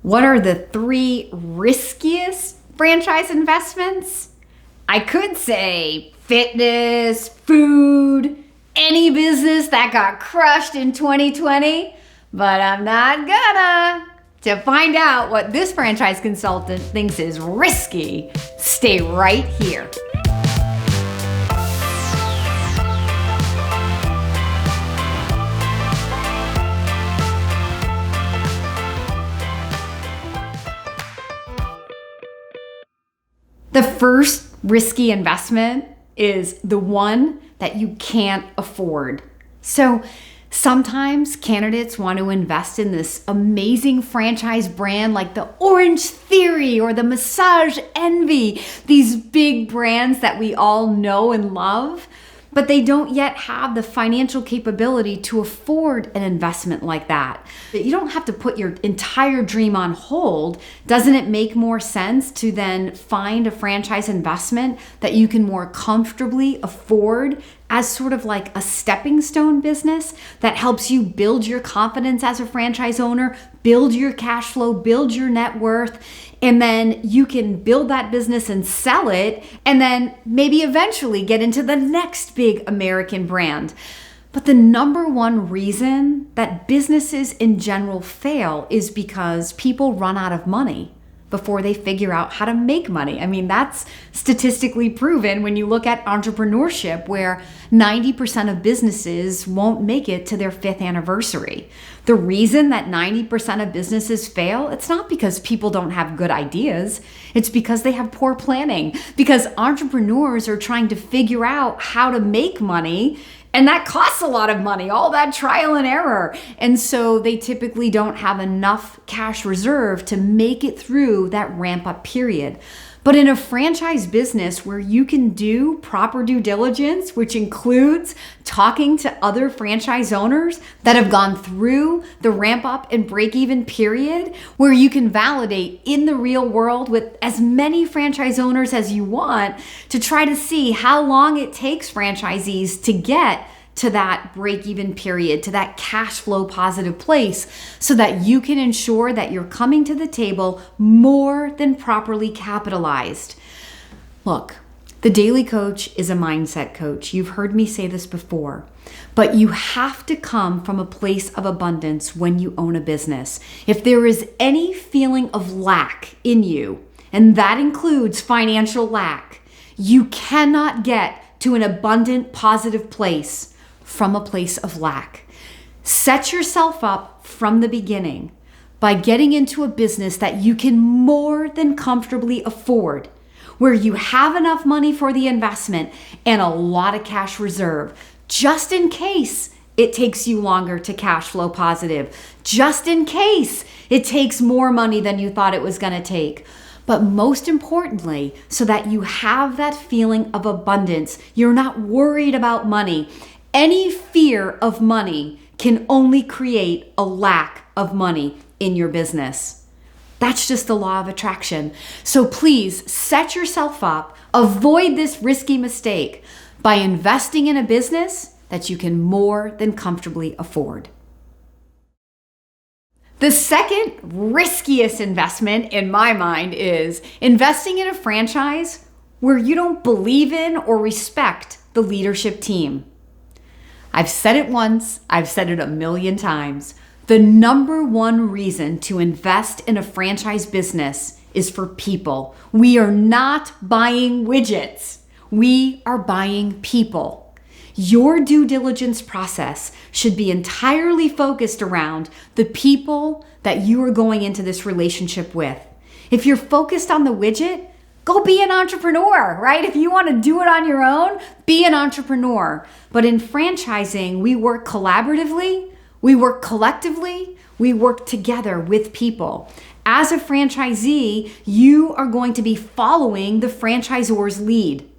What are the 3 riskiest franchise investments? I could say fitness, food, any business that got crushed in 2020, but I'm not gonna. To find out what this franchise consultant thinks is risky, stay right here. The first risky investment is the one that you can't afford. So sometimes candidates want to invest in this amazing franchise brand like the Orange Theory or the Massage Envy, these big brands that we all know and love, but they don't yet have the financial capability to afford an investment like that. You don't have to put your entire dream on hold. Doesn't it make more sense to then find a franchise investment that you can more comfortably afford as sort of like a stepping stone business that helps you build your confidence as a franchise owner, build your cash flow, build your net worth, and then you can build that business and sell it, and then maybe eventually get into the next big American brand. But the number one reason that businesses in general fail is because people run out of money before they figure out how to make money. I mean, that's statistically proven when you look at entrepreneurship, where 90% of businesses won't make it to their 5th anniversary. The reason that 90% of businesses fail, it's not because people don't have good ideas. It's because they have poor planning, because entrepreneurs are trying to figure out how to make money. And that costs a lot of money, all that trial and error. And so they typically don't have enough cash reserve to make it through that ramp up period. But in a franchise business where you can do proper due diligence, which includes talking to other franchise owners that have gone through the ramp up and break even period, where you can validate in the real world with as many franchise owners as you want to try to see how long it takes franchisees to get to that break-even period, to that cash flow positive place, so that you can ensure that you're coming to the table more than properly capitalized. Look, the Daly Coach is a mindset coach. You've heard me say this before, but you have to come from a place of abundance when you own a business. If there is any feeling of lack in you, and that includes financial lack, you cannot get to an abundant, positive place from a place of lack. Set yourself up from the beginning by getting into a business that you can more than comfortably afford, where you have enough money for the investment and a lot of cash reserve, just in case it takes you longer to cash flow positive, just in case it takes more money than you thought it was going to take. But most importantly, so that you have that feeling of abundance, you're not worried about money. Any fear of money can only create a lack of money in your business. That's just the law of attraction. So please set yourself up, avoid this risky mistake by investing in a business that you can more than comfortably afford. The second riskiest investment in my mind is investing in a franchise where you don't believe in or respect the leadership team. I've said it once, I've said it a million times. The number one reason to invest in a franchise business is for people. We are not buying widgets. We are buying people. Your due diligence process should be entirely focused around the people that you are going into this relationship with. If you're focused on the widget, go be an entrepreneur, right? If you want to do it on your own, be an entrepreneur. But in franchising, we work collaboratively, we work collectively, we work together with people. As a franchisee, you are going to be following the franchisor's lead.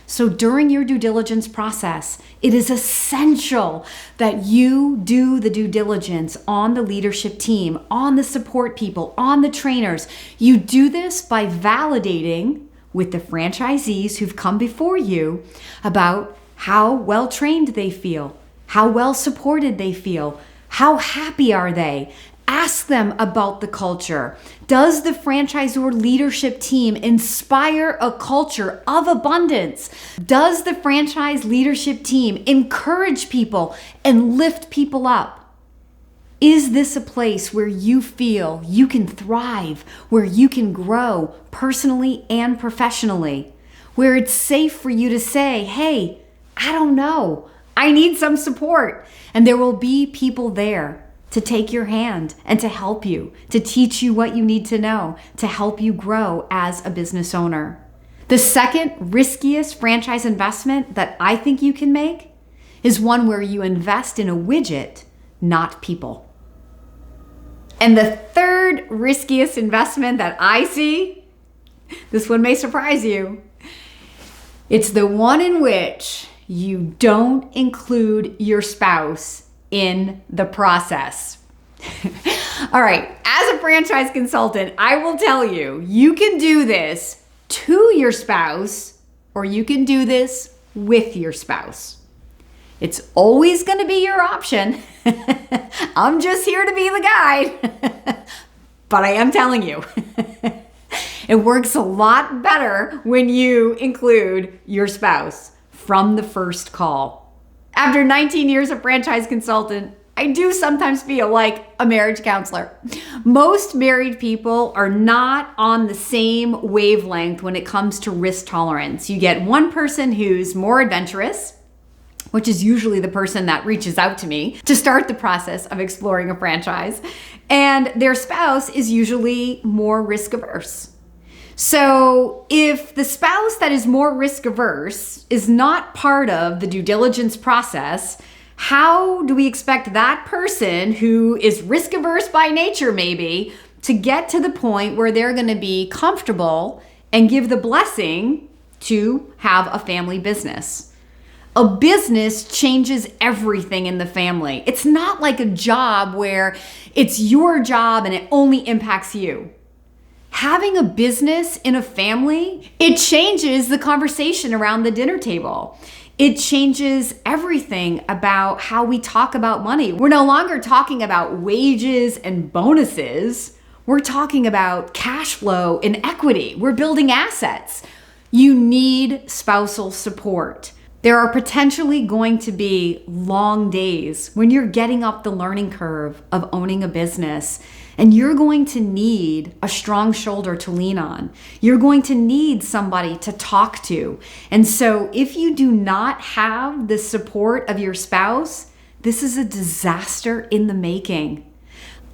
So during your due diligence process, it is essential that you do the due diligence on the leadership team, on the support people, on the trainers. You do this by validating with the franchisees who've come before you about how well trained they feel, how well supported they feel, how happy are they. Ask them about the culture. Does the franchisor leadership team inspire a culture of abundance? Does the franchise leadership team encourage people and lift people up? Is this a place where you feel you can thrive, where you can grow personally and professionally, where it's safe for you to say, hey, I don't know, I need some support, and there will be people there to take your hand and to help you, to teach you what you need to know, to help you grow as a business owner. The second riskiest franchise investment that I think you can make is one where you invest in a widget, not people. And the third riskiest investment that I see, this one may surprise you, it's the one in which you don't include your spouse in the process. All right, as a franchise consultant, I will tell you, you can do this to your spouse or you can do this with your spouse. It's always going to be your option. I'm just here to be the guide, but I am telling you, it works a lot better when you include your spouse from the first call. After 19 years of franchise consultant, I do sometimes feel like a marriage counselor. Most married people are not on the same wavelength when it comes to risk tolerance. You get one person who's more adventurous, which is usually the person that reaches out to me to start the process of exploring a franchise, and their spouse is usually more risk averse. So if the spouse that is more risk averse is not part of the due diligence process, how do we expect that person who is risk averse by nature maybe to get to the point where they're going to be comfortable and give the blessing to have a family business? A business changes everything in the family. It's not like a job where it's your job and it only impacts you. Having a business in a family, it changes the conversation around the dinner table. It changes everything about how we talk about money. We're no longer talking about wages and bonuses. We're talking about cash flow and equity. We're building assets. You need spousal support. There are potentially going to be long days when you're getting up the learning curve of owning a business, and you're going to need a strong shoulder to lean on. You're going to need somebody to talk to. And so if you do not have the support of your spouse, this is a disaster in the making.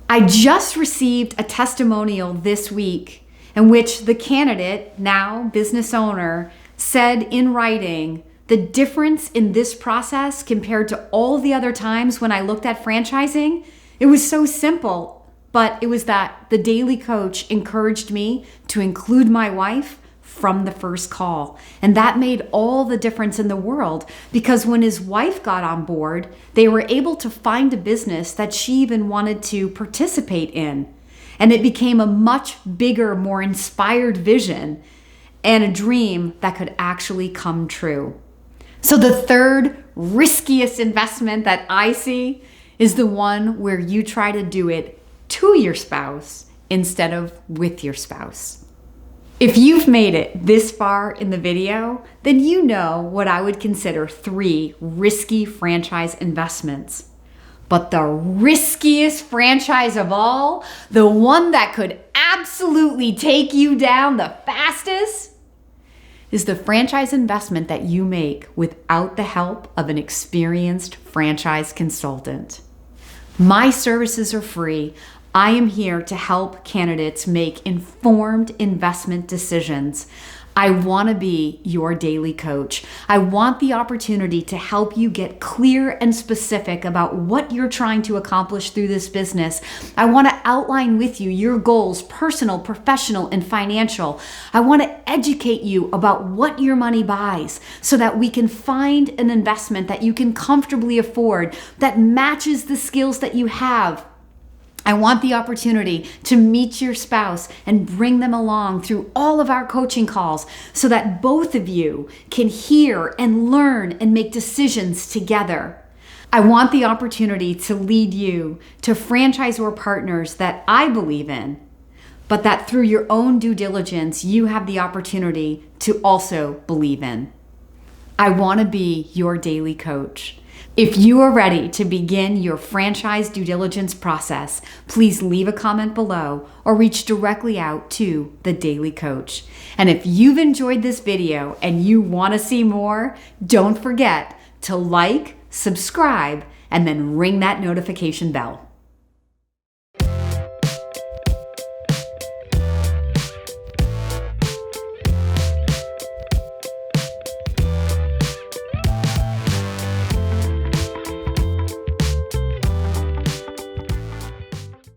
I just received a testimonial this week in which the candidate, now business owner, said in writing, the difference in this process compared to all the other times when I looked at franchising, it was so simple, but it was that the Daly Coach encouraged me to include my wife from the first call. And that made all the difference in the world, because when his wife got on board, they were able to find a business that she even wanted to participate in. And it became a much bigger, more inspired vision and a dream that could actually come true. So the third riskiest investment that I see is the one where you try to do it to your spouse instead of with your spouse. If you've made it this far in the video, then you know what I would consider 3 risky franchise investments. But the riskiest franchise of all, the one that could absolutely take you down the fastest, is the franchise investment that you make without the help of an experienced franchise consultant. My services are free. I am here to help candidates make informed investment decisions. I want to be your daily coach. I want the opportunity to help you get clear and specific about what you're trying to accomplish through this business. I want to outline with you your goals, personal, professional, and financial. I want to educate you about what your money buys so that we can find an investment that you can comfortably afford, that matches the skills that you have. I want the opportunity to meet your spouse and bring them along through all of our coaching calls so that both of you can hear and learn and make decisions together. I want the opportunity to lead you to franchisor partners that I believe in, but that through your own due diligence, you have the opportunity to also believe in. I want to be your daily coach. If you are ready to begin your franchise due diligence process, please leave a comment below or reach directly out to the Daly Coach. And if you've enjoyed this video and you want to see more, don't forget to like, subscribe, and then ring that notification bell.